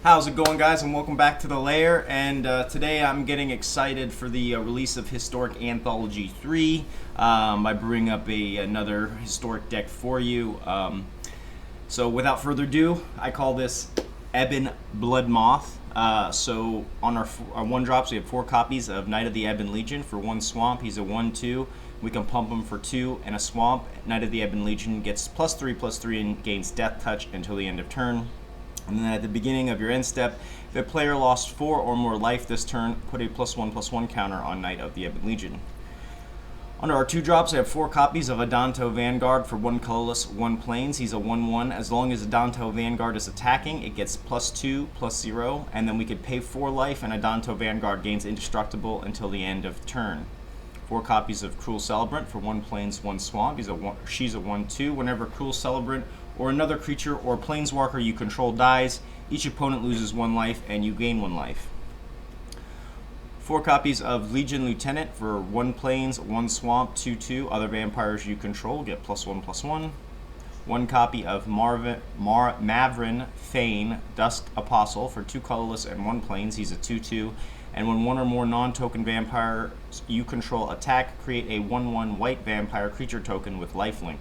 How's it going, guys, and welcome back to the LAIR. And today I'm getting excited for the release of Historic Anthology 3 by bringing up another historic deck for you. So without further ado, I call this Ebon Bloodmoth. So on our one drops, we have 4 copies of Knight of the Ebon Legion for 1 swamp. He's a 1/2. We can pump him for 2 and a swamp. Knight of the Ebon Legion gets +3/+3 and gains Death Touch until the end of turn. And then at the beginning of your end step, if a player lost 4 or more life this turn, put a +1/+1 counter on Knight of the Ebon Legion. Under our 2 drops, I have 4 copies of Adanto Vanguard for 1 colorless, 1 plains. He's a 1/1. As long as Adanto Vanguard is attacking, it gets +2/+0, and then we could pay 4 life, and Adanto Vanguard gains indestructible until the end of turn. 4 copies of Cruel Celebrant for 1 plains, 1 swamp. She's a 1/2. Whenever Cruel Celebrant or another creature or planeswalker you control dies, each opponent loses 1 life and you gain 1 life. 4 copies of Legion Lieutenant for 1 plains, 1 swamp, 2/2. Other vampires you control get +1/+1. 1 copy of Mavrin Thane, Dusk Apostle for 2 colorless and 1 plains. He's a 2/2. And when 1 or more non-token vampires you control attack, create a 1/1 white vampire creature token with lifelink.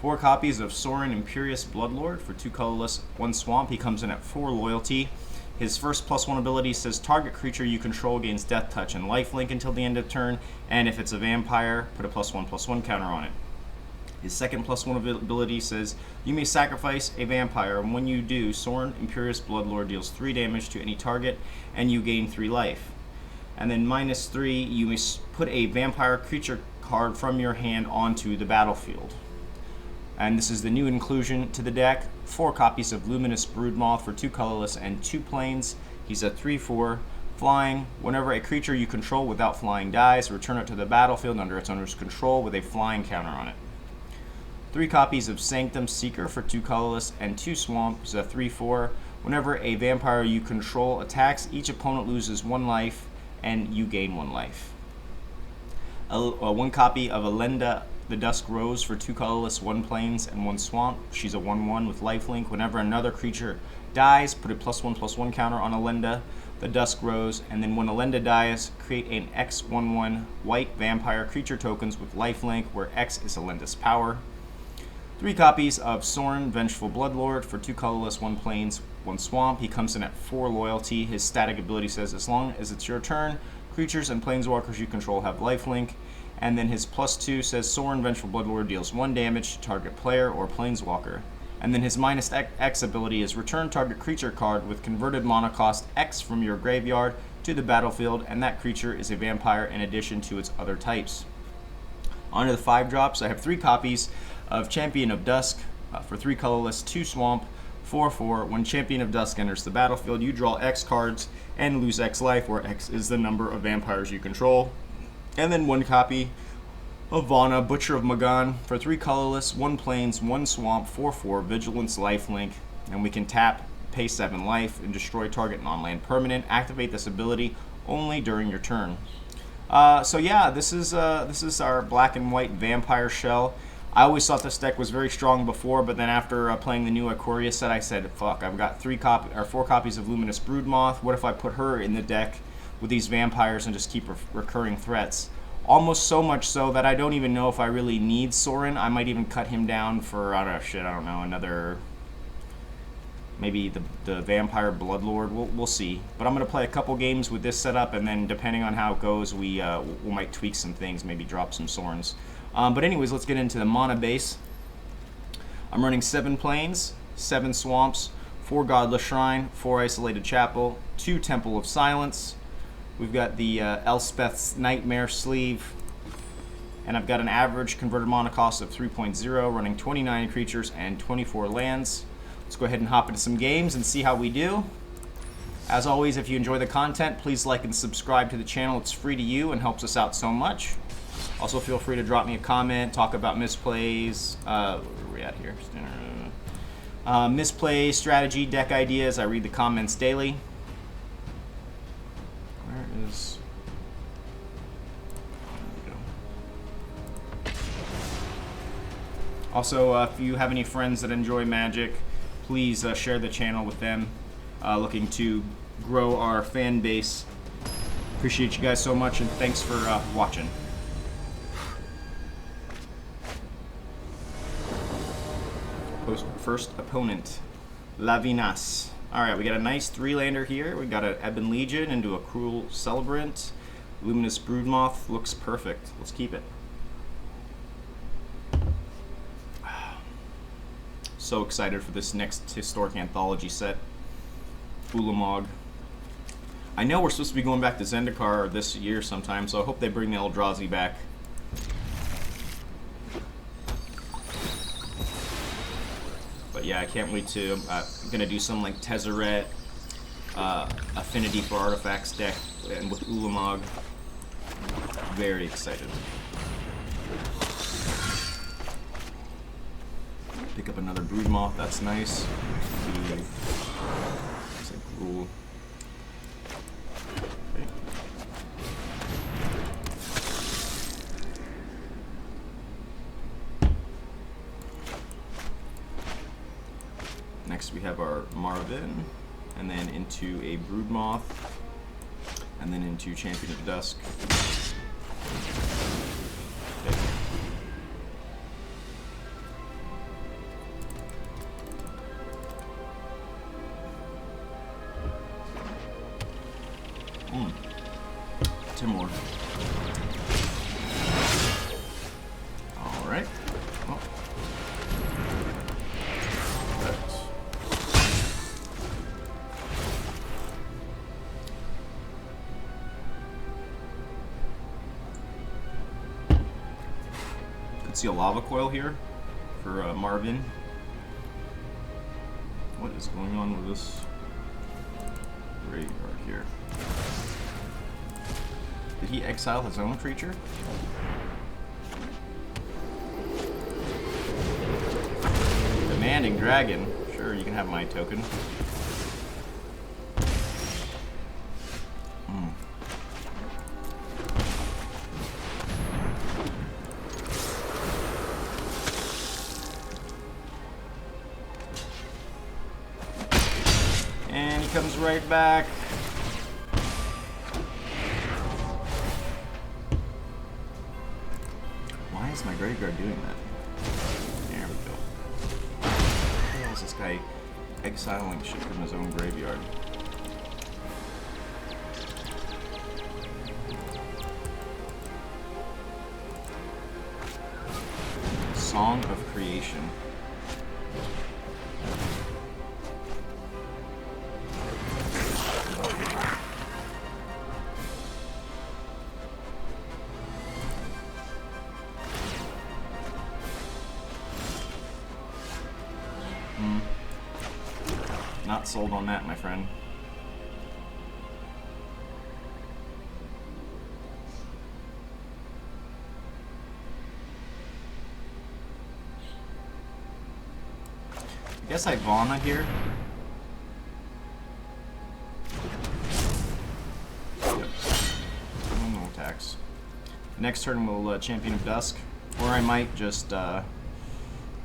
4 copies of Sorin Imperious Bloodlord for 2 colorless, 1 swamp. He comes in at 4 loyalty. His first +1 ability says target creature you control gains Death Touch and lifelink until the end of turn, and if it's a vampire, put a +1/+1 counter on it. His second +1 ability says you may sacrifice a vampire, and when you do, Sorin Imperious Bloodlord deals 3 damage to any target, and you gain 3 life. And then -3, you may put a vampire creature card from your hand onto the battlefield. And this is the new inclusion to the deck. 4 copies of Luminous Broodmoth for 2 colorless and 2 plains. He's a 3/4. Flying. Whenever a creature you control without flying dies, return it to the battlefield under its owner's control with a flying counter on it. 3 copies of Sanctum Seeker for 2 colorless and 2 swamp. He's a 3/4. Whenever a vampire you control attacks, each opponent loses 1 life and you gain 1 life. 1 copy of Elenda the Dusk Rose for 2 colorless, 1 plains, and 1 swamp. She's a 1/1 with lifelink. Whenever another creature dies, put a +1/+1 counter on Elenda the Dusk Rose, and then when Elenda dies, create an X/1/1 white vampire creature tokens with lifelink, where X is Elenda's power. 3 copies of Sorin Vengeful Bloodlord for 2 colorless, 1 plains, 1 swamp. He comes in at 4 loyalty. His static ability says as long as it's your turn, creatures and planeswalkers you control have lifelink. And then his +2 says Sorin Vengeful Bloodlord deals 1 damage to target player or planeswalker. And then his -X ability is return target creature card with converted mana cost X from your graveyard to the battlefield, and that creature is a vampire in addition to its other types. On to the 5 drops, I have 3 copies of Champion of Dusk for 3 colorless, 2 swamp, 4/4. When Champion of Dusk enters the battlefield, you draw X cards and lose X life, where X is the number of vampires you control. And then 1 copy of Vana, Butcher of Magan for 3 colorless, 1 plains, 1 swamp, 4/4, Vigilance lifelink, and we can tap, pay 7 life, and destroy target non-land permanent. Activate this ability only during your turn. So yeah, this is our black and white vampire shell. I always thought this deck was very strong before, but then after playing the new Ikoria set, I said, fuck, I've got 4 copies of Luminous Broodmoth. What if I put her in the deck with these vampires and just keep recurring threats? Almost so much so that I don't even know if I really need Sorin. I might even cut him down for, I don't know, another, maybe the Vampire Bloodlord. We'll see. But I'm going to play a couple games with this setup, and then depending on how it goes, we might tweak some things, maybe drop some Sorins. But anyways, let's get into the mana base. I'm running 7 plains, 7 swamps, 4 Godless Shrine, 4 Isolated Chapel, 2 Temple of Silence. We've got the Elspeth's Nightmare sleeve, and I've got an average converted mana cost of 3.0, running 29 creatures and 24 lands. Let's go ahead and hop into some games and see how we do. As always, if you enjoy the content, please like and subscribe to the channel. It's free to you and helps us out so much. Also, feel free to drop me a comment, talk about misplays. Where are we at here? Misplays, strategy, deck ideas. I read the comments daily. Where is... There we go. Also, if you have any friends that enjoy Magic, please share the channel with them. looking to grow our fan base. Appreciate you guys so much, and thanks for watching. First opponent, LUMINOUS. Alright, we got a nice 3-lander here. We got an Ebon Legion into a Cruel Celebrant. Luminous Broodmoth looks perfect. Let's keep it. So excited for this next historic anthology set. Ulamog. I know we're supposed to be going back to Zendikar this year sometime, so I hope they bring the Eldrazi back. But yeah, I can't wait to. I'm gonna do some like Tezzeret, Affinity for Artifacts deck, and with Ulamog. Very excited. Pick up another Broodmoth. That's nice. Looks like cool. Okay. Next we have our Marvin, and then into a Broodmoth, and then into Champion of Dusk. Okay. Timor. Alright. Oh. Could see a lava coil here for Marvin. What is going on with this graveyard here? Did he exile his own creature? Demanding Dragon. Sure, you can have my token. And he comes right back. Why is my graveyard doing that? There we go. Why is this guy exiling shit from his own graveyard? Song of Creation. Not sold on that, my friend. I guess I Vana here. Yep. No attacks. Next turn we'll Champion of Dusk. Or I might just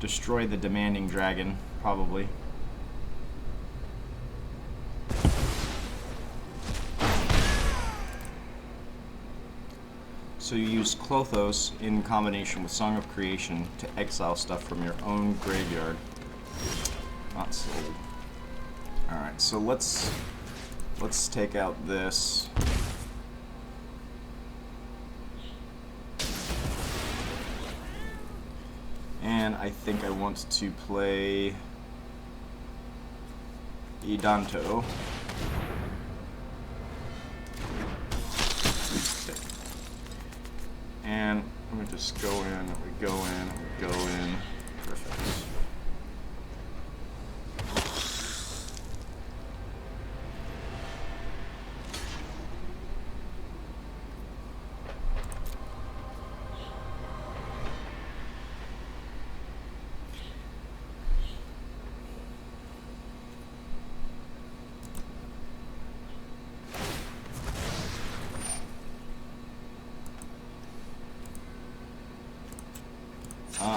destroy the Demanding Dragon, probably. So you use Klothos in combination with Song of Creation to exile stuff from your own graveyard. Not sold. Alright, so let's take out this. And I think I want to play Idanto. And I'm going to just go in, and we go in, and we go in. Perfect.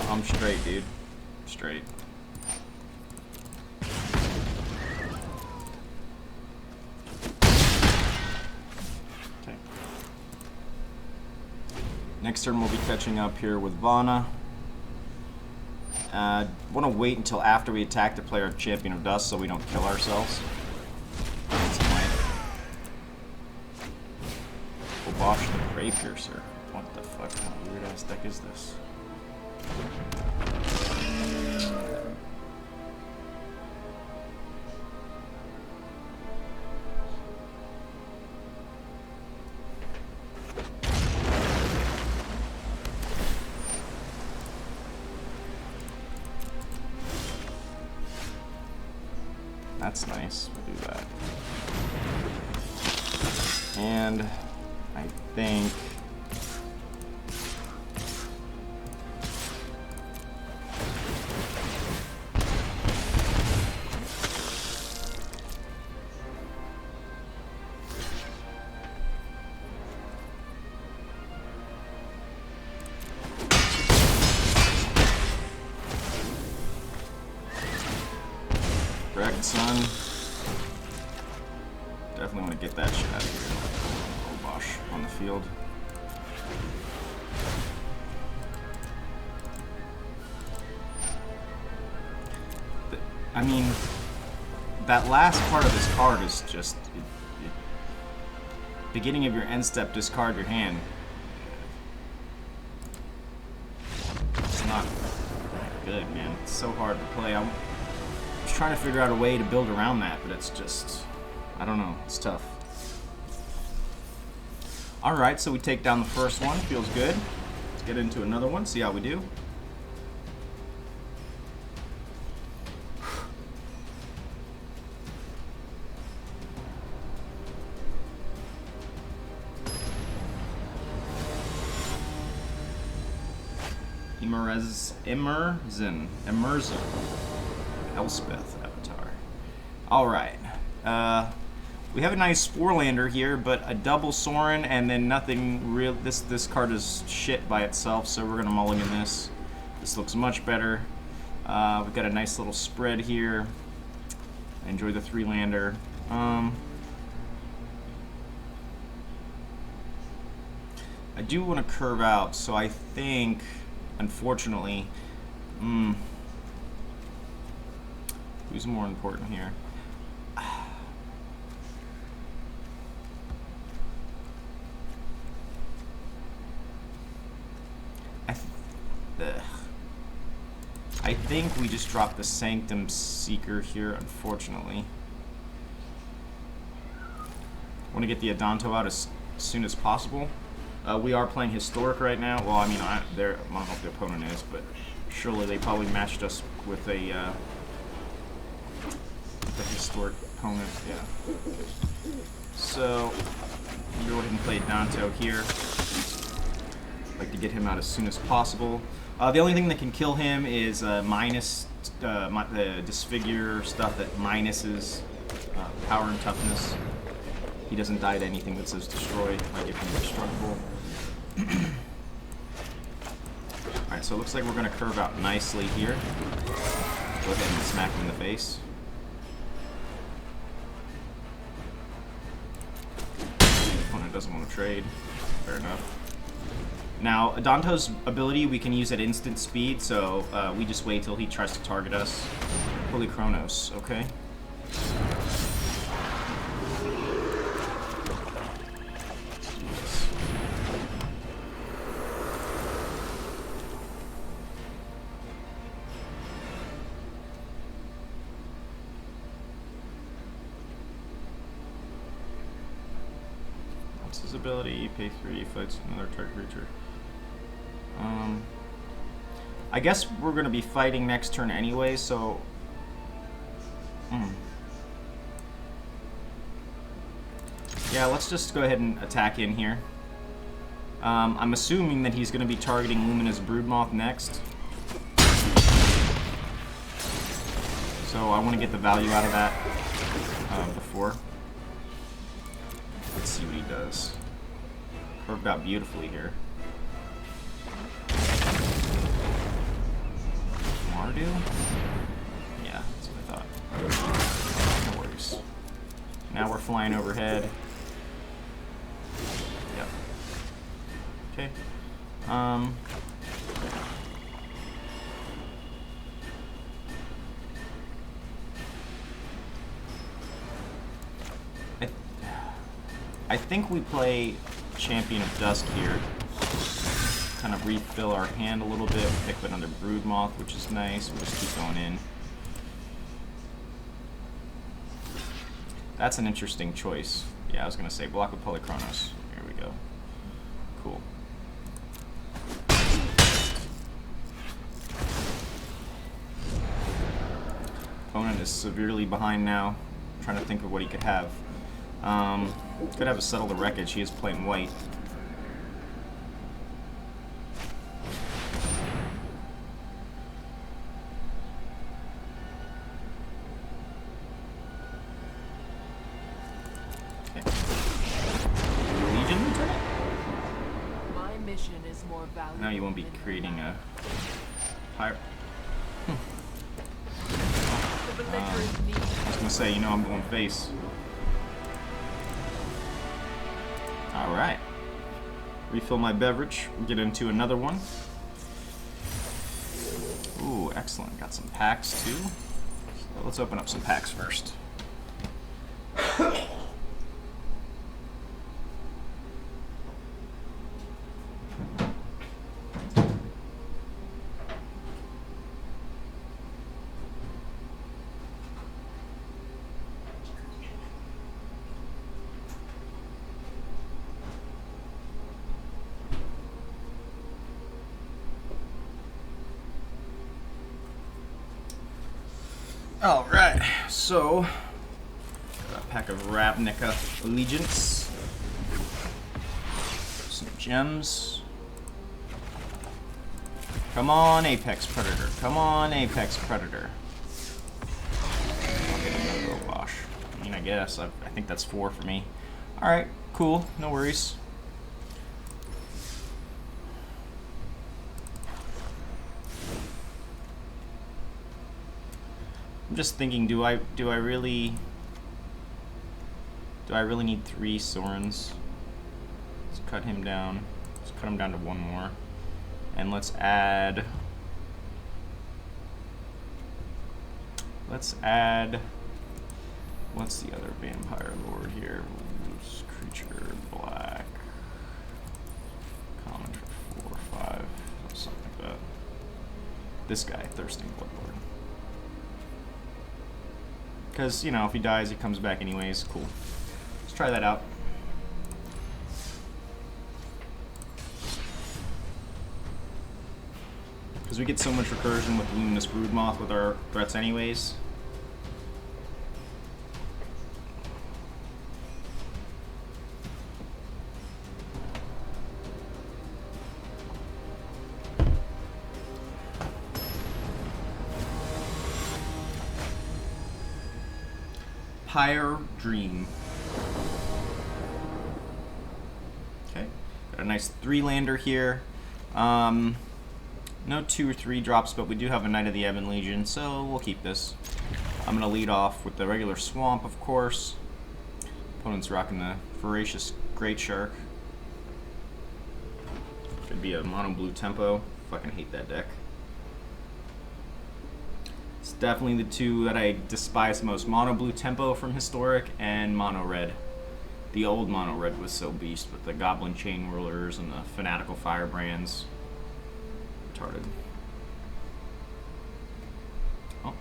I'm straight, dude. Straight. Next turn we'll be catching up here with Vana. Want to wait until after we attack to play our Champion of Dust so we don't kill ourselves. Bosch the Prey Piercer. What the fuck kind of weird ass deck is this? That's nice. We'll do that. And I think Dragon Sun. Definitely want to get that shit out of here. Oh, Bosch on the field. I mean, that last part of this card is just beginning of your end step. Discard your hand. It's not good, man. It's so hard to play. I'm just trying to figure out a way to build around that, but it's just, I don't know. It's tough. Alright, so we take down the first one. Feels good. Let's get into another one, see how we do. Immersion. Elspeth avatar. Alright. We have a nice Sporelander here, but a double Sorin and then nothing real. This card is shit by itself, so we're gonna mulligan this. This looks much better. We've got a nice little spread here. I enjoy the 3-lander. I do want to curve out, so I think, unfortunately, who's more important here? I think we just dropped the Sanctum Seeker here, unfortunately. I want to get the Adanto out as soon as possible. We are playing Historic right now. Well, I mean, I don't know if the opponent is, but surely they probably matched us with a Historic opponent. Yeah. So, we'll go ahead and play Adanto here. I'd like to get him out as soon as possible. The only thing that can kill him is minus the disfigure stuff that minuses power and toughness. He doesn't die to anything that says destroy. I give him indestructible. Alright, so it looks like we're going to curve out nicely here. Go ahead and smack him in the face. The opponent doesn't want to trade. Fair enough. Now, Adanto's ability, we can use at instant speed, so we just wait till he tries to target us. Holy Chronos, okay. What's his ability? Pay 3, fights another target creature. I guess we're going to be fighting next turn anyway, so... Yeah, let's just go ahead and attack in here. I'm assuming that he's going to be targeting Luminous Broodmoth next. So I want to get the value out of that before. Let's see what he does. Curved out beautifully here. Mardu? Yeah, that's what I thought. No worries. Now we're flying overhead. Yep. Okay. I think we play Champion of Dusk here. Kind of refill our hand a little bit. Pick up another Broodmoth, which is nice. We'll just keep going in. That's an interesting choice. Yeah, I was going to say block with Polychronos. Here we go. Cool. Opponent is severely behind now. I'm trying to think of what he could have. Could have a Settle the Wreckage. He is playing white. Okay. Legion Lieutenant? My mission is more valuable. Now you won't be creating a pirate. I was gonna say, you know, I'm going face. Alright. Refill my beverage. We'll get into another one. Ooh, excellent. Got some packs too. So let's open up some packs first. Alright, so got a pack of Ravnica Allegiance, some gems. Come on, Apex Predator. Come on, Apex Predator. I'll get another Robosh. I mean, I guess. I think that's 4 for me. Alright, cool. No worries. I'm just thinking, do I really need 3 Sorens? Let's cut him down. Let's cut him down to 1 more. And let's add what's the other vampire lord here? Creature black. Common for 4 or 5. Something like that. This guy, Thirsting Bloodlord. Because, you know, if he dies, he comes back anyways. Cool. Let's try that out. Because we get so much recursion with Luminous Broodmoth with our threats anyways. Pyre Dream. Okay, got a nice 3-lander here. No 2 or 3 drops, but we do have a Knight of the Ebon Legion, so we'll keep this. I'm gonna lead off with the regular Swamp, of course. Opponent's rocking the Voracious Great Shark. Could be a mono blue tempo. Fucking hate that deck. It's definitely the 2 that I despise most. Mono blue tempo from Historic and mono red. The old mono red was so beast with the Goblin Chain Whirlers and the Fanatical Firebrands. Retarded. Oh.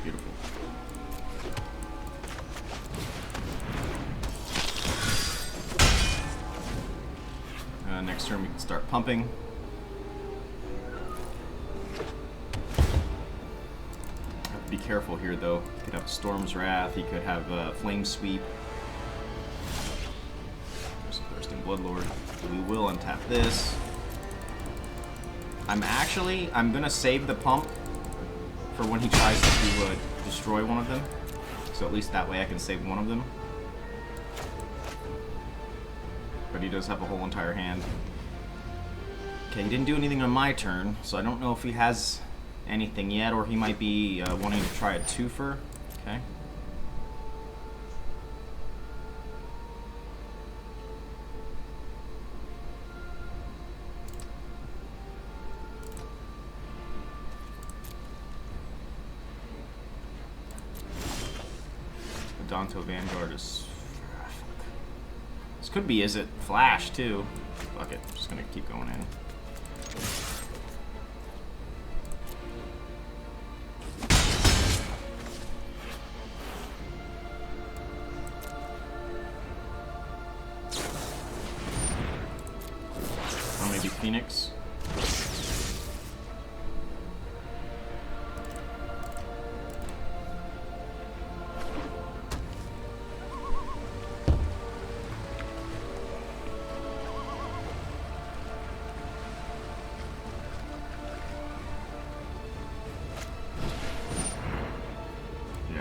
Beautiful. Next turn we can start pumping. Have to be careful here though. He could have Storm's Wrath, he could have Flame Sweep. There's a Thirsting Bloodlord. We will untap this. I'm gonna save the pump for when he tries to destroy one of them. So at least that way I can save one of them. But he does have a whole entire hand. Okay, he didn't do anything on my turn, so I don't know if he has anything yet, or he might be wanting to try a twofer. Okay. Danto Vanguard is... This could be, is it Flash, too? Fuck it, I'm just gonna keep going in. Or maybe Phoenix.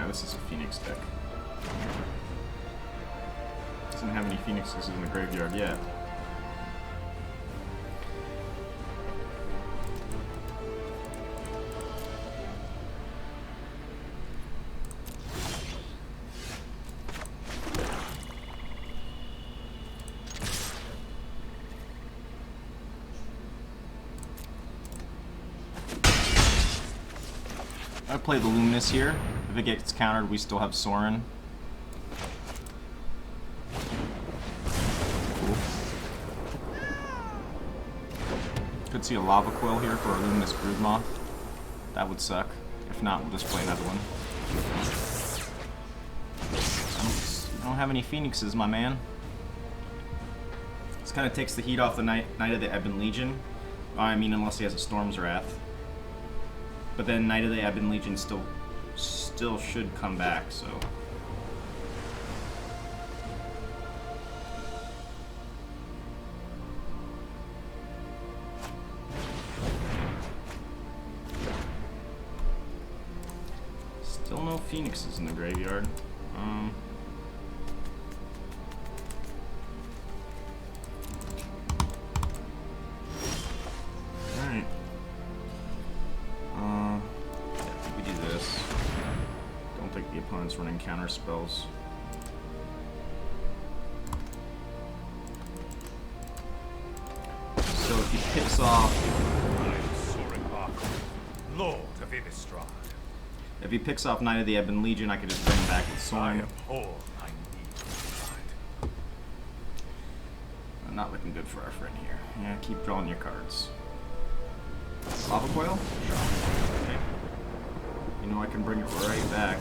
This is a Phoenix deck. Doesn't have any Phoenixes in the graveyard yet. I play the Luminous here. If it gets countered, we still have Sorin. Cool. Could see a Lava Quill here for a Luminous Broodmoth. That would suck. If not, we'll just play another one. I don't have any Phoenixes, my man. This kind of takes the heat off the Knight of the Ebon Legion. I mean, unless he has a Storm's Wrath. But then Knight of the Ebon Legion still should come back, so. Still no Phoenixes in the graveyard. Alright. We do this. Don't think the opponent's running counter spells. So if he picks off... Lord of Innistrad. If he picks off Knight of the Ebon Legion, I could just bring him back with Sorin. Not looking good for our friend here. Yeah, keep drawing your cards. Lava Coil? Okay. You know I can bring it right back.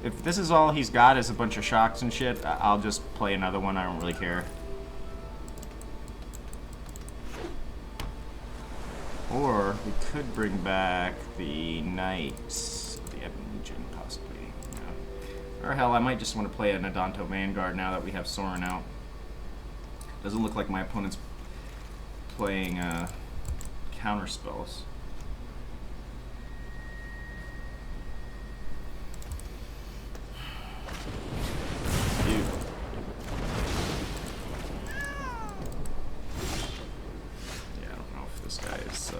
If this is all he's got is a bunch of shocks and shit, I'll just play another one. I don't really care. Or we could bring back the Knights of the Ebon Legion, possibly. Yeah. Or hell, I might just want to play an Adanto Vanguard now that we have Sorin out. Doesn't look like my opponent's playing counter spells. Dude. Yeah, I don't know if this guy is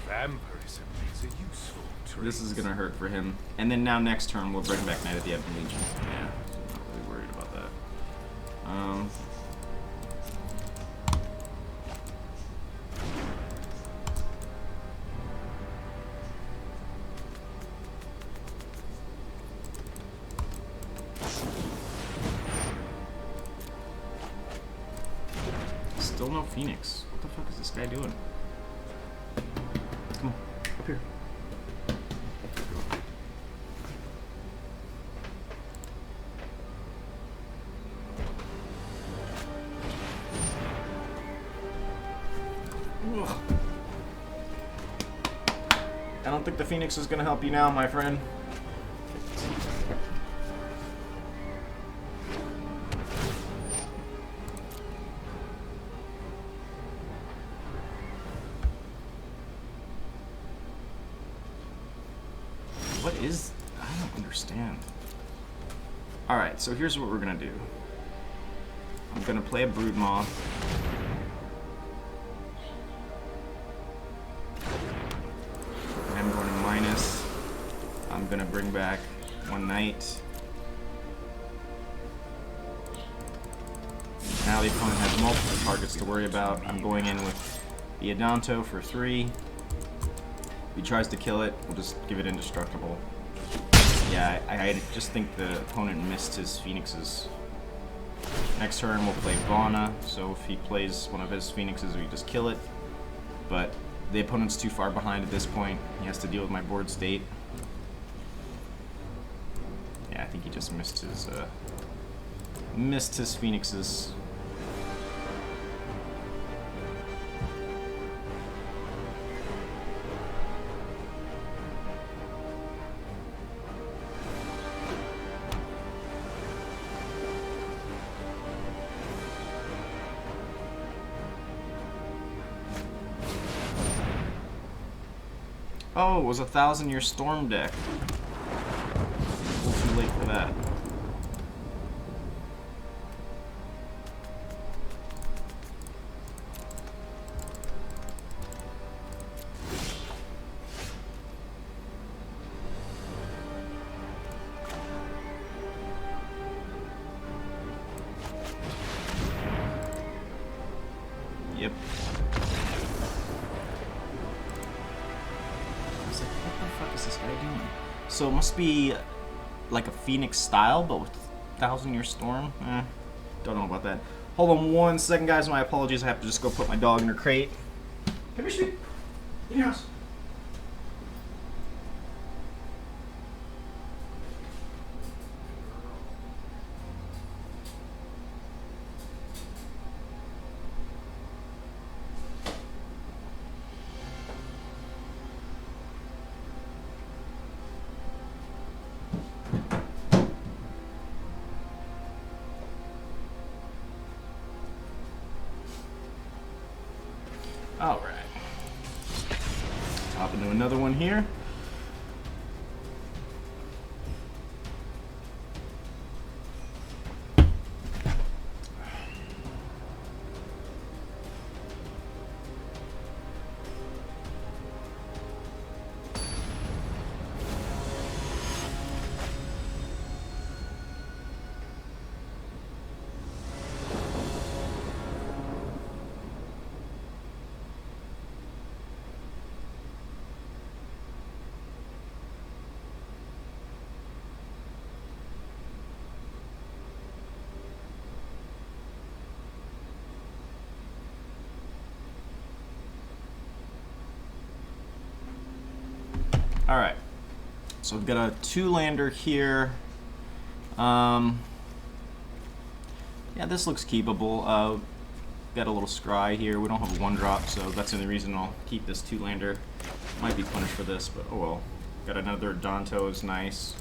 Vampirism is a useful trait. this is gonna hurt for him. And then now next turn we'll bring back Knight of the Ebon Legion. Yeah, so I'm not really worried about that. Still no Phoenix. What the fuck is this guy doing? Come on, up here. Ugh. I don't think the Phoenix is gonna help you now, my friend. What is... I don't understand. Alright, so here's what we're gonna do. I'm gonna play a Broodmoth. I'm going to minus. I'm gonna bring back one knight. Now the opponent has multiple targets to worry about. I'm going in with the Adanto for 3. If he tries to kill it, we'll just give it indestructible. Yeah, I just think the opponent missed his Phoenixes. Next turn we'll play Vana, so if he plays one of his Phoenixes we just kill it. But the opponent's too far behind at this point. He has to deal with my board state. Yeah, I think he just missed his Phoenixes. Oh, it was a 1,000-year storm deck. A little too late for that. Yep. What is this guy doing? So it must be like a Phoenix style, but with 1,000-year storm? Don't know about that. Hold on 1 second, guys. My apologies. I have to just go put my dog in her crate. Come here, sweet. In your house. All right. Hop into another one here. All right, so we've got a 2-lander here. Yeah, this looks keepable. Got a little scry here. We don't have a 1-drop, so that's the only reason I'll keep this 2-lander. Might be punished for this, but oh well. Got another Adanto, is nice.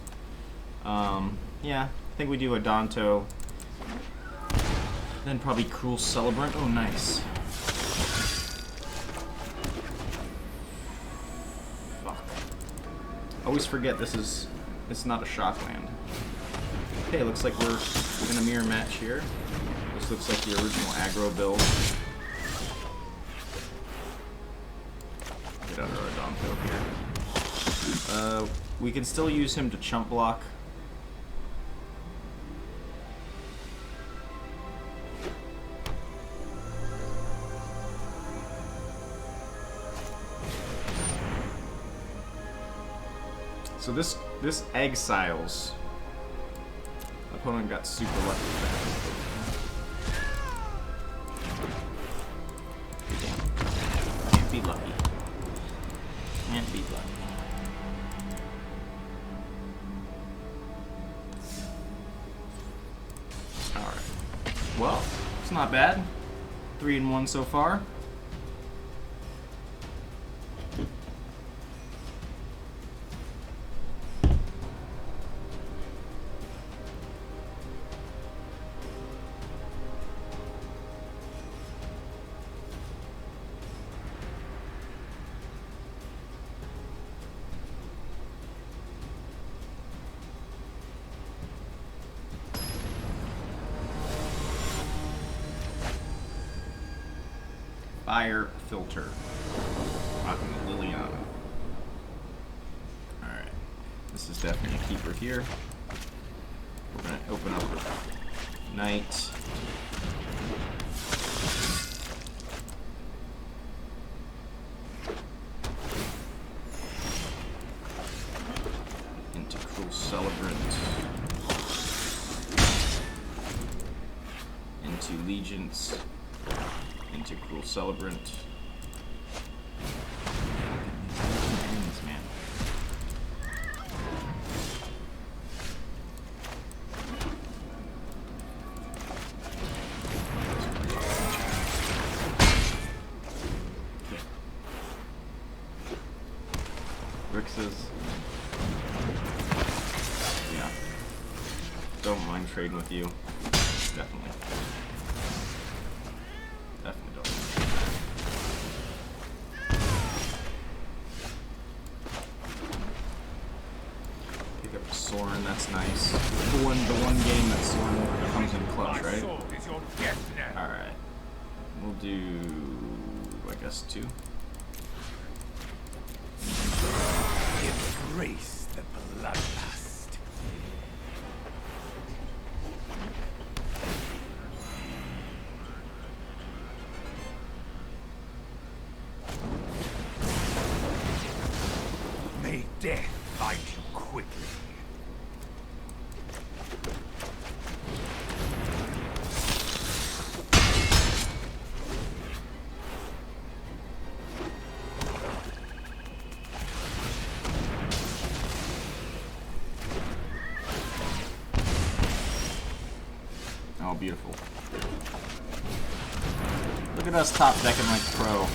Yeah, I think we do Adanto. Then probably Cruel Celebrant. Oh, nice. Always forget it's not a shock land. Okay, looks like we're in a mirror match here. This looks like the original aggro build. Get under our Adanto here. We can still use him to chump block. So this exiles. My opponent got super lucky with that. Can't be lucky. Can't be lucky. Alright. Well, it's not bad. 3-1 so far. Ire Filter. Rocking the Liliana. Alright. This is definitely a keeper here. We're going to open up with Knight. Into Cruel Celebrant. Into Legions. Into Cruel Celebrant. Man. Rixes. Yeah. Don't mind trading with you. Definitely. Definitely don't. Pick up a Sorin, that's nice. The one game that Sorin comes in clutch, right? Alright. We'll do, I guess, 2. Embrace the bloodlust. May death find you quickly. Oh, beautiful. Look at us top decking like pro.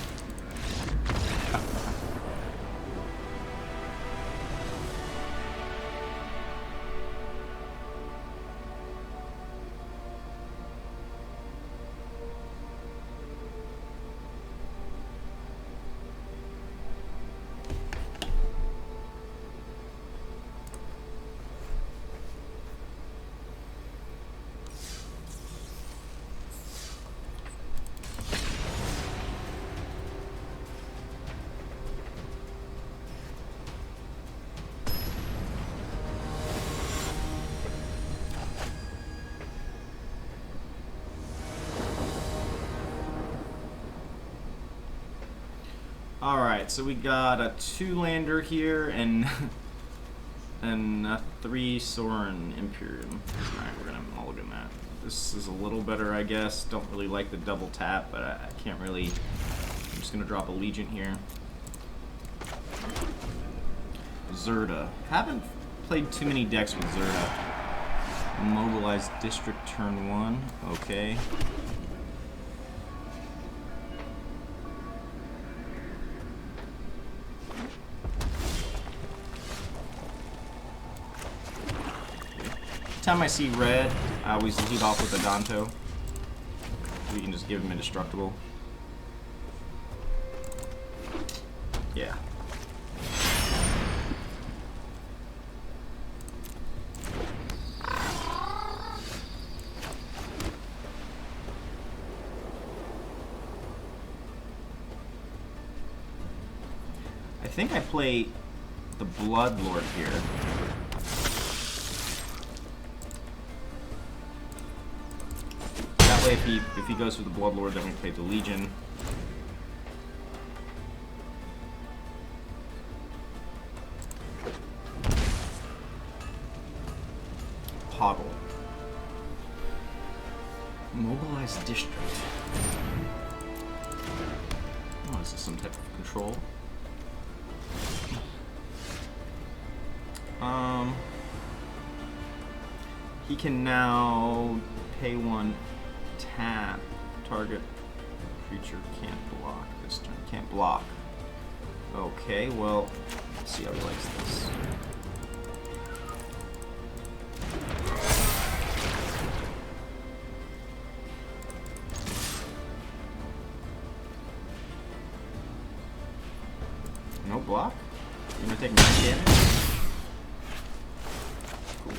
Alright, so we got a 2-lander here and and a 3 Sorin Imperium. Alright, we're gonna mulligan that. This is a little better, I guess. Don't really like the double tap, but I can't really. I'm just gonna drop a Legion here. Zerda. Haven't played too many decks with Zerda. Mobilize District turn 1. Okay. Time I see red, I always lead off with a Danto. We can just give him indestructible. Yeah. I think I play the Bloodlord here. That way, if he goes for the Bloodlord, then we play the Legion. Pottle. Mobilize District. Oh, is this some type of control? He can now pay 1 tap. Target creature can't block this turn. Can't block. Okay, well, let's see how he likes this. No block? You're gonna take 9 damage? Cool.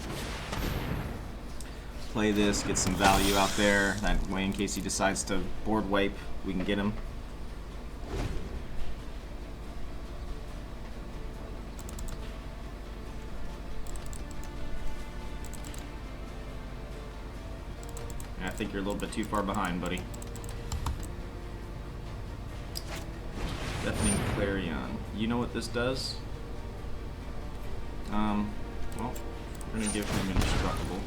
Play this, get some value out there. That way, in case he decides to board wipe, we can get him. And I think you're a little bit too far behind, buddy. Deafening Clarion. You know what this does? Well, we're gonna give him Indestructible.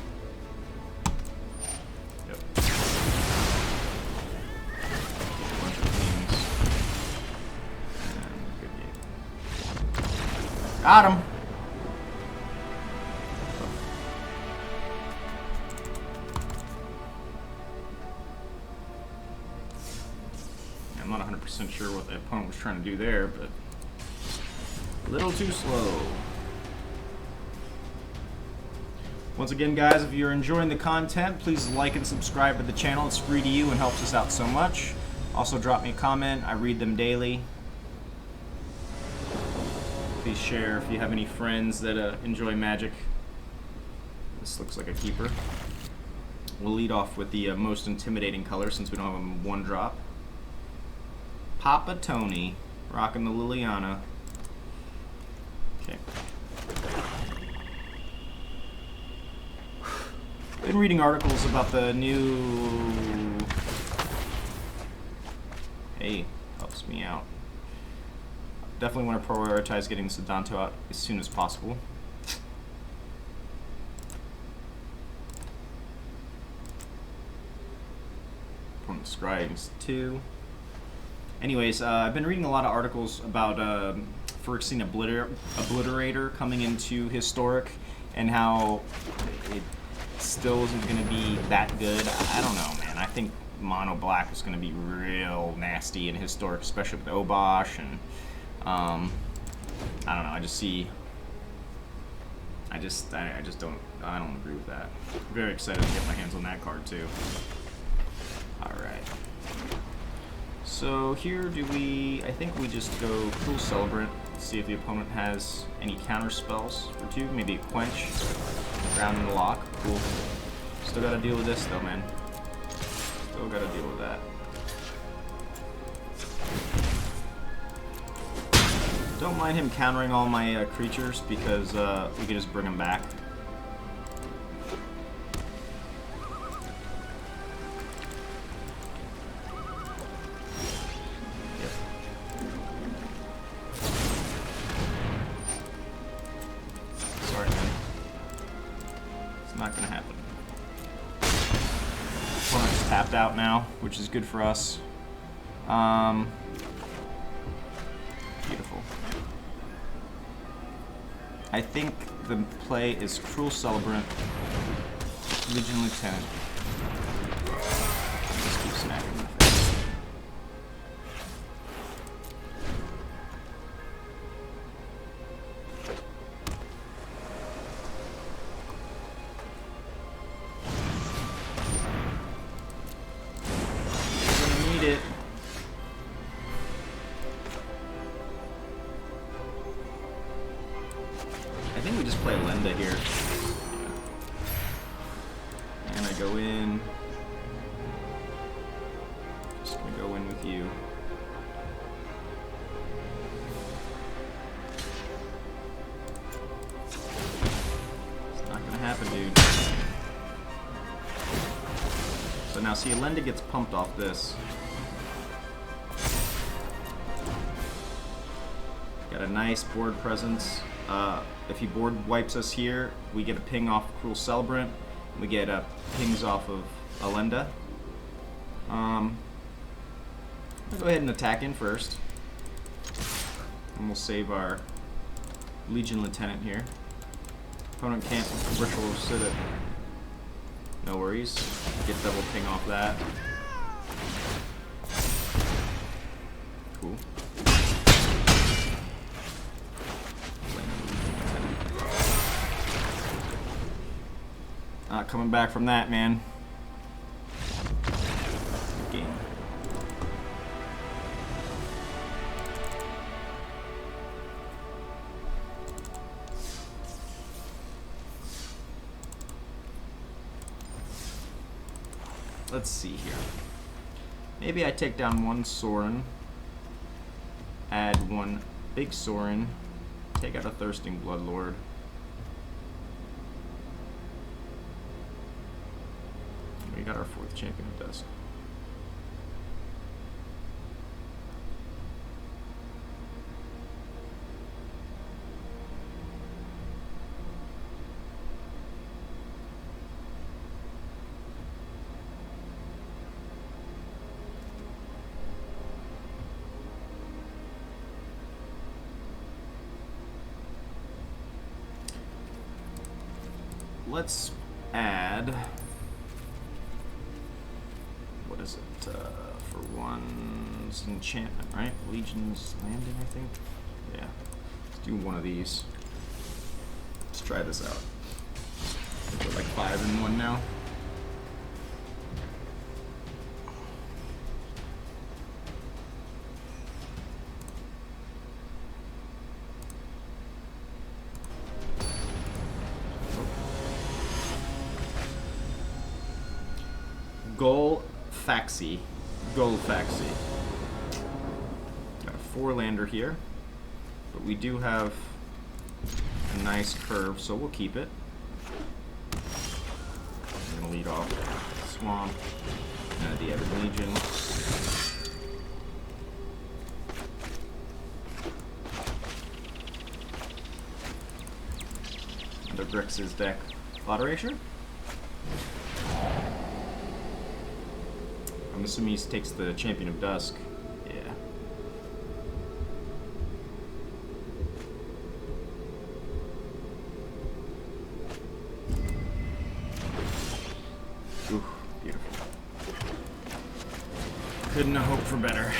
Yep. Get a bunch of things. And good game. Got him! I'm not 100% sure what the opponent was trying to do there, but a little too slow. Once again, guys, if you're enjoying the content, please like and subscribe to the channel. It's free to you and helps us out so much. Also, drop me a comment. I read them daily. Please share if you have any friends that enjoy Magic. This looks like a keeper. We'll lead off with the most intimidating color since we don't have a 1-drop. Papa Tony, rocking the Liliana. Okay. Been reading articles about the new... Hey, helps me out. Definitely want to prioritize getting this Adanto out as soon as possible. Opponent's Scrying's 2. Anyways, I've been reading a lot of articles about Phyrexian Obliterator coming into Historic and how it still isn't going to be that good. I don't know, man. I think Mono Black is going to be real nasty in Historic, especially with Obosh, and I don't know. I just see. I don't agree with that. I'm very excited to get my hands on that card too. All right. So here I think we just go Cruel Celebrant, see if the opponent has any counter spells for 2, maybe a Quench, Ground and Lock, cool. Still gotta deal with this though, man. Still gotta deal with that. Don't mind him countering all my creatures because we can just bring him back. Not gonna happen. Opponent's tapped out now, which is good for us. Beautiful. I think the play is Cruel Celebrant, Legion Lieutenant. Just keep smacking in the face. It. I think we just play Lenda here. Yeah. And I go in. Just gonna go in with you. It's not gonna happen, dude. So now see, Lenda gets pumped off this. Got a nice board presence. If he board wipes us here, we get a ping off Cruel Celebrant. We get pings off of Alenda. I'll go ahead and attack in first. And we'll save our Legion Lieutenant here. Opponent can't Ritual Sit it. No worries. Get double ping off that. Cool. Not coming back from that, man. Good game. Let's see here. Maybe I take down one Sorin, add one big Sorin, take out a Thirsting Bloodlord. we got our 4th Champion of Dusk. Let's add, what is it, for one, it's an enchantment, right? Legion's Landing, I think? Yeah, let's do one of these. Let's try this out. We're like 5 in 1 now. Golfaxi. Got a 4-lander here, but we do have a nice curve, so we'll keep it. I'm gonna lead off Swamp, the Ebon Legion. Under Grix's deck, Blood Erasure. I'm assuming he takes the Champion of Dusk. Yeah. Ooh, beautiful. Couldn't have hoped for better.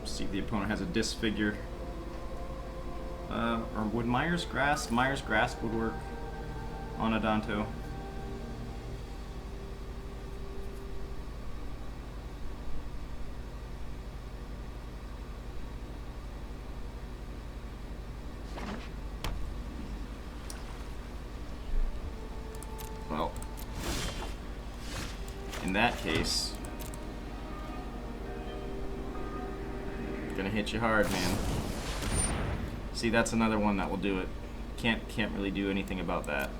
See if the opponent has a disfigure. Or would Myers Grasp would work on Adanto. Well, in that case, gonna hit you hard, man. See, that's another one that will do it. Can't really do anything about that.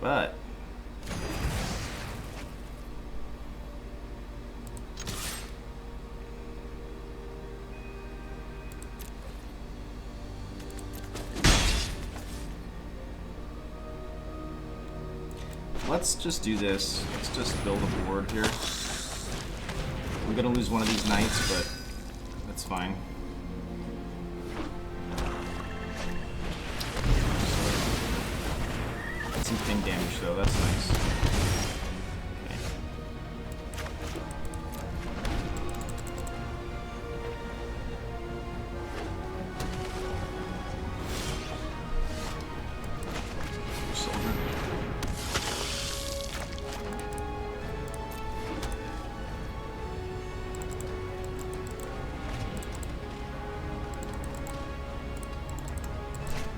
But let's just do this. Let's just build a board here. We're gonna lose one of these knights, but that's fine. Some ping damage though, that's nice. Okay. Soldier.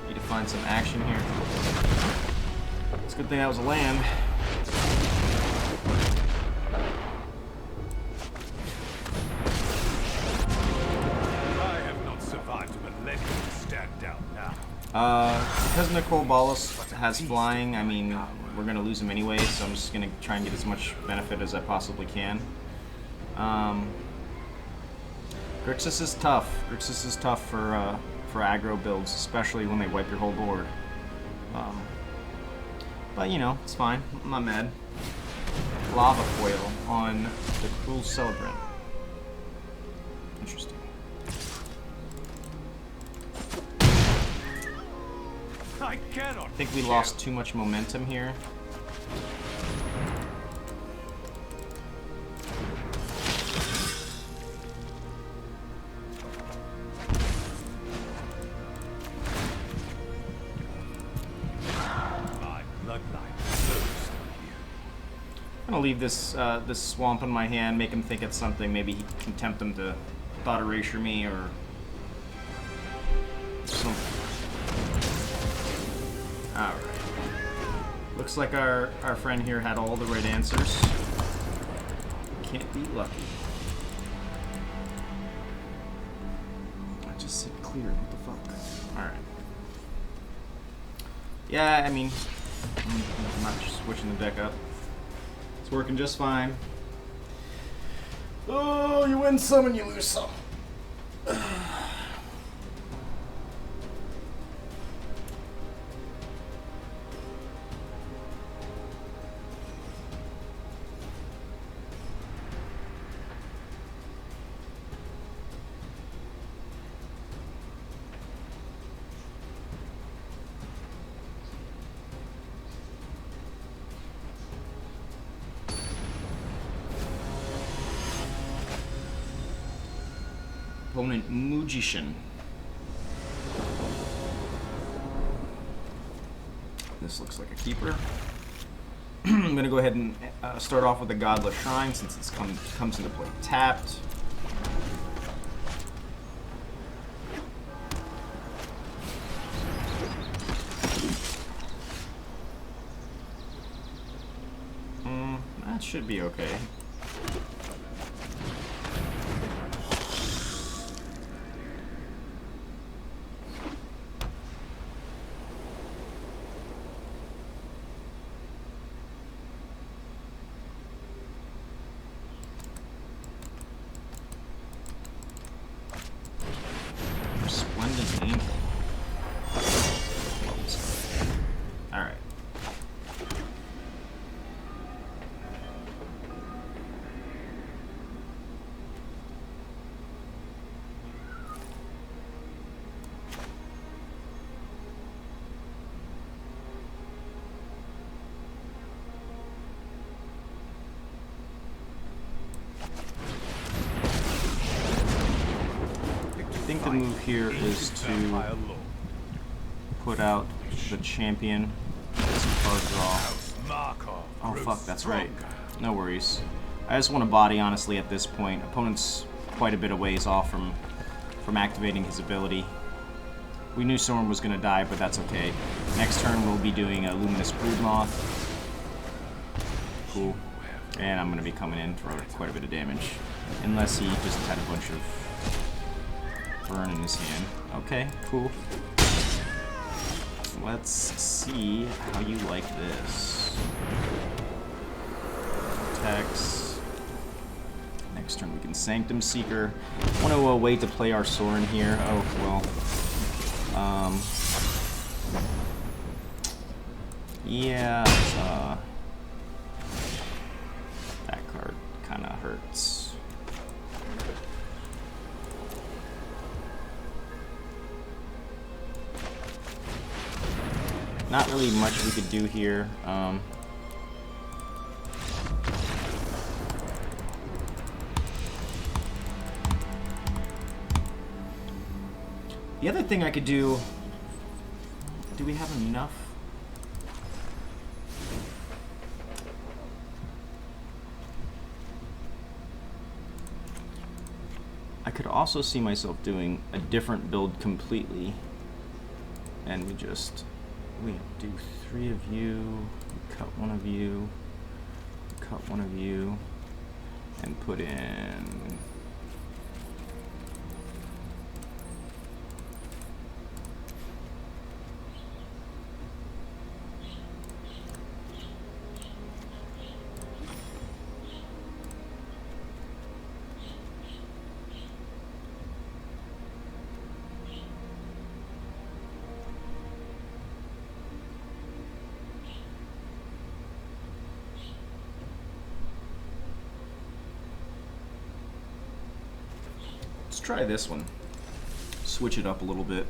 Need to find some action here. It's a good thing that was a land. I have not survived a millennium to stand down now. Because Nicole Ballas has flying, I mean, we're going to lose him anyway, so I'm just going to try and get as much benefit as I possibly can. Grixis is tough. Grixis is tough for aggro builds, especially when they wipe your whole board. But, you know, it's fine. I'm not mad. Lava Coil on the Cruel Celebrant. Interesting. I cannot. I think we lost too much momentum here. I'm gonna leave this this swamp in my hand, make him think it's something. Maybe he can tempt him to thought erasure me or something. All right. Looks like our friend here had all the right answers. Can't be lucky. I just said clear. What the fuck? All right. Yeah, I mean, I'm not switching the deck up. It's working just fine. Oh, you win some and you lose some. Opponent Magician. This looks like a keeper. I'm gonna go ahead and start off with the Godless Shrine since it comes into play tapped. That should be okay. Alright. I think the move here is to put out the champion. Some card draw. Oh fuck, that's right. No worries. I just want a body, honestly, at this point. Opponent's quite a bit of ways off from activating his ability. We knew Soren was going to die, but that's okay. Next turn we'll be doing a Luminous Broodmoth. Cool. And I'm going to be coming in for quite a bit of damage. Unless he just had a bunch of burn in his hand. Okay, cool. Let's see how you like this. Attacks. Next turn we can Sanctum Seeker. Want to wait to play our Soren here. Oh, well. Yeah, that card kind of hurts. Not really much we could do here. The other thing I could do we have enough? I could also see myself doing a different build completely. And we do 3 of you, cut 1 of you, cut 1 of you, and put in let's try this one. Switch it up a little bit.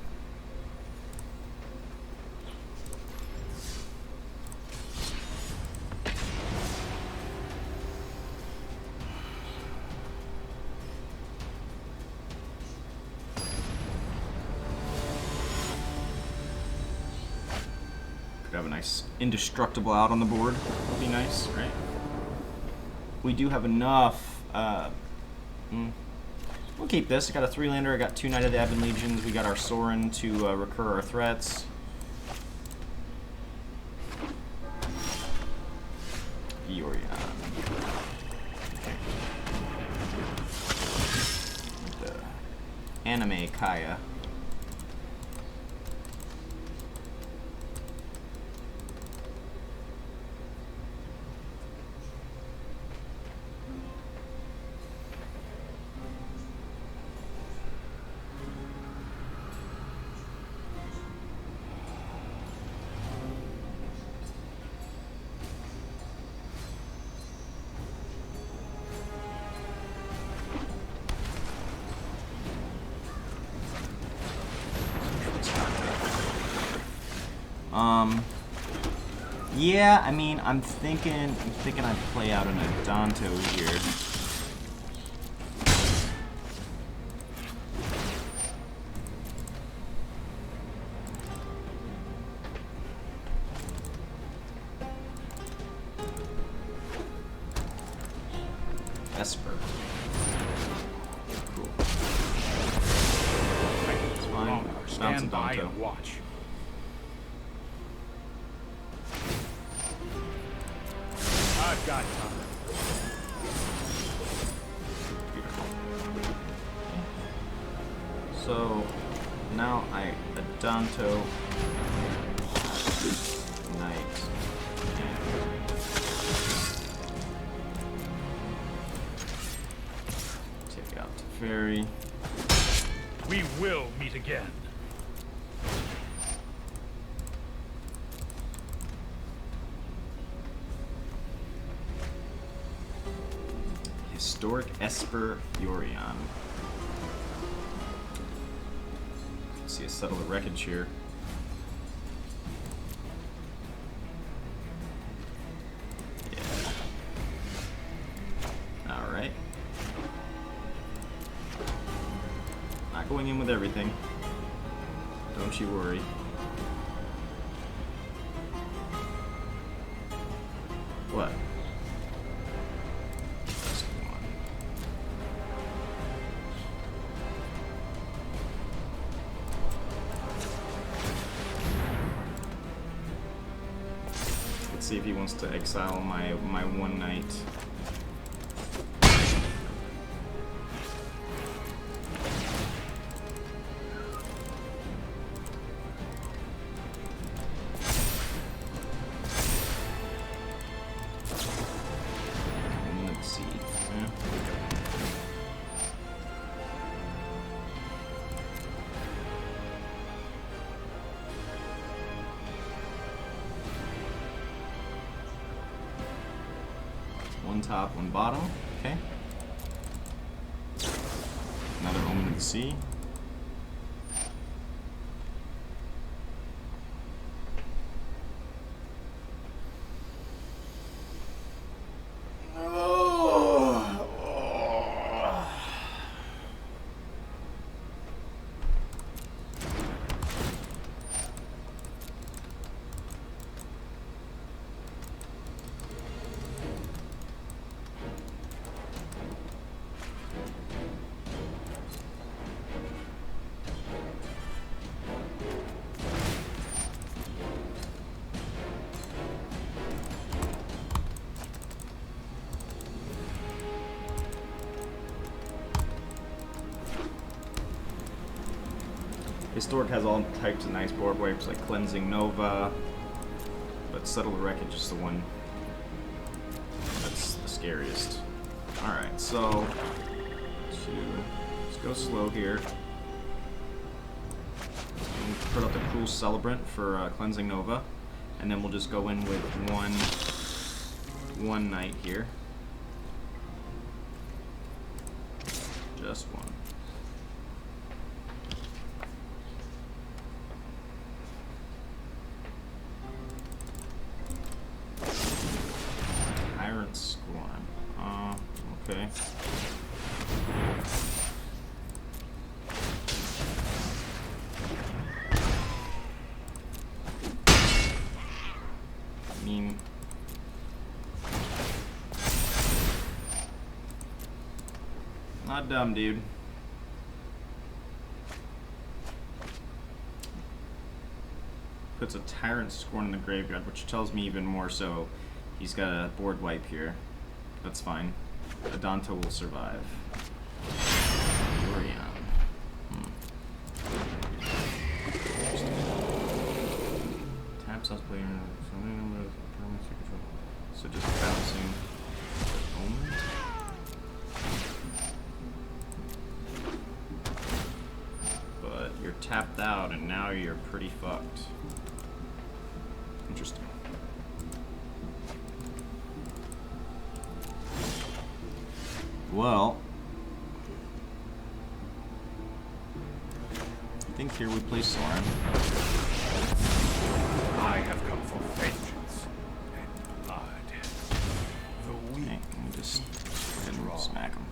Could have a nice indestructible out on the board. Would be nice, right? We do have enough. We'll keep this. I got a 3-lander, I got 2 Knight of the Ebon Legions, we got our Soren to recur our threats. Yorion. The Anime Kaya. Yeah, I mean, I'm thinking I'd play out an Adanto here. Esper. Cool. It's fine. Stand by Adanto. and watch. I've got time. So now I Adanto Knight. Take out Teferi. We will meet again. Historic Esper Yorion. See a settle the wreckage here. Yeah. Alright. Not going in with everything. Don't you worry. What? See if he wants to exile my one knight. Let's see. One top, one bottom. Okay. Another Omen of the Sea. Historic has all types of nice board wipes like Cleansing Nova, but Settle the Wreckage is the one that's the scariest. Alright, so let's go slow here. We'll put out the Cruel Celebrant for Cleansing Nova, and then we'll just go in with one knight here. Just one. Okay. I mean, not dumb, dude. Puts a Tyrant Scorn in the graveyard, which tells me even more so he's got a board wipe here. That's fine. Adanto will survive. Orion. Taps us player. So just bouncing Omen. But you're tapped out and now you're pretty fucked. Interesting. Well, I think here we play Soren. I have come for vengeance and blood. The weak Okay, let me just go ahead and smack him.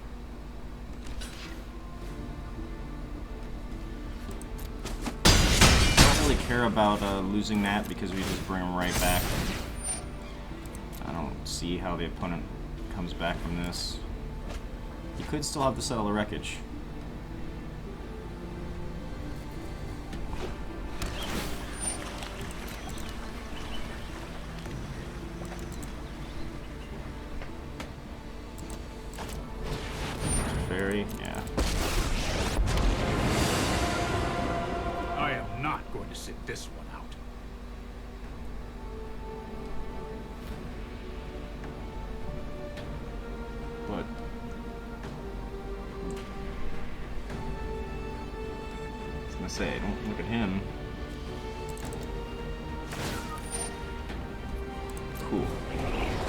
I don't really care about losing that because we just bring him right back. I don't see how the opponent comes back from this. He could still have to settle the wreckage. Fairy, yeah. I am not going to sit this one out. But I was gonna say, don't look at him. Cool.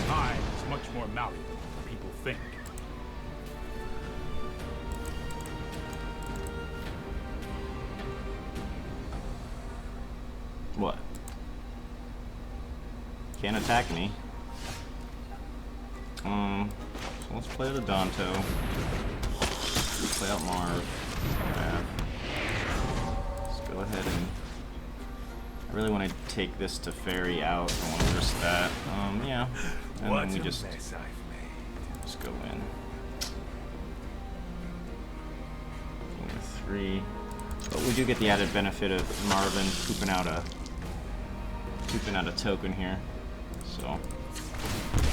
Time is much more malleable than people think. What? Can't attack me. So let's play the Danto. Let's play out Marv. Let's go ahead and... I really want to take this to Fairy out. I don't want to risk that. Yeah. And then we just go in. Game 3. But we do get the added benefit of Marvin pooping out a token here. So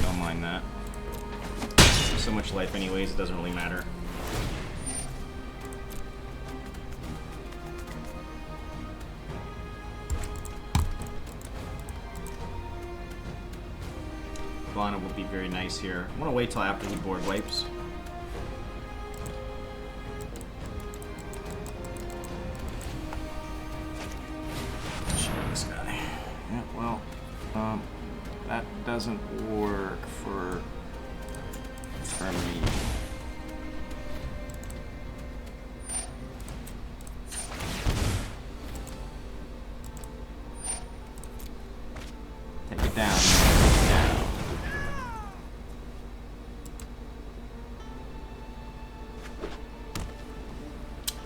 don't mind that. So much life anyways, it doesn't really matter. Lana will be very nice here. I want to wait till after he board wipes. This guy. Yeah, well, that doesn't work for me. Take it down. Take it down.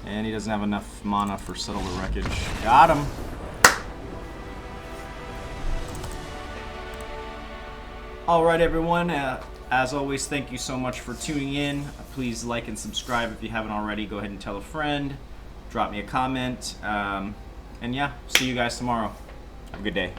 And he doesn't have enough mana for Settle the Wreckage. Got him! Alright everyone, as always, thank you so much for tuning in. Please like and subscribe if you haven't already. Go ahead and tell a friend. Drop me a comment. And yeah, see you guys tomorrow. Have a good day.